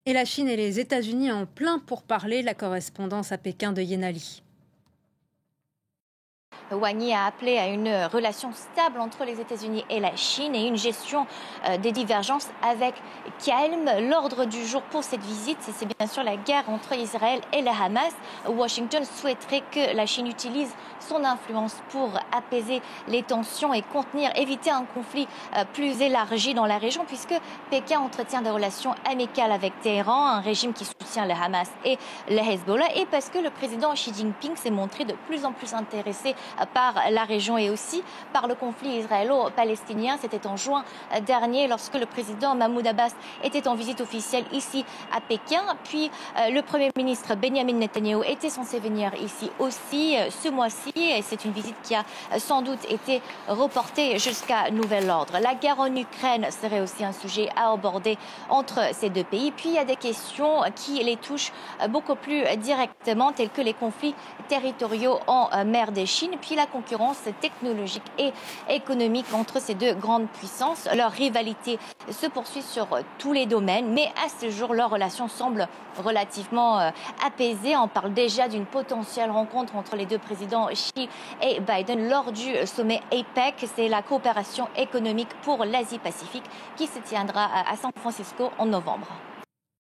Et la Chine et les États-Unis en plein pourparlers, la correspondance à Pékin de Yenali. Wang Yi a appelé à une relation stable entre les États-Unis et la Chine et une gestion des divergences avec calme. L'ordre du jour pour cette visite, c'est bien sûr la guerre entre Israël et le Hamas. Washington souhaiterait que la Chine utilise son influence pour apaiser les tensions et éviter un conflit plus élargi dans la région, puisque Pékin entretient des relations amicales avec Téhéran, un régime qui soutient le Hamas et le Hezbollah, et parce que le président Xi Jinping s'est montré de plus en plus intéressé par la région et aussi par le conflit israélo-palestinien. C'était en juin dernier lorsque le président Mahmoud Abbas était en visite officielle ici à Pékin. Puis le Premier ministre Benjamin Netanyahou était censé venir ici aussi ce mois-ci et c'est une visite qui a sans doute été reportée jusqu'à nouvel ordre. La guerre en Ukraine serait aussi un sujet à aborder entre ces deux pays. Puis il y a des questions qui les touchent beaucoup plus directement, telles que les conflits territoriaux en mer des Chine, puis la concurrence technologique et économique entre ces deux grandes puissances. Leur rivalité se poursuit sur tous les domaines, mais à ce jour, leur relation semble relativement apaisée. On parle déjà d'une potentielle rencontre entre les deux présidents Xi et Biden lors du sommet APEC. C'est la coopération économique pour l'Asie-Pacifique qui se tiendra à San Francisco en novembre.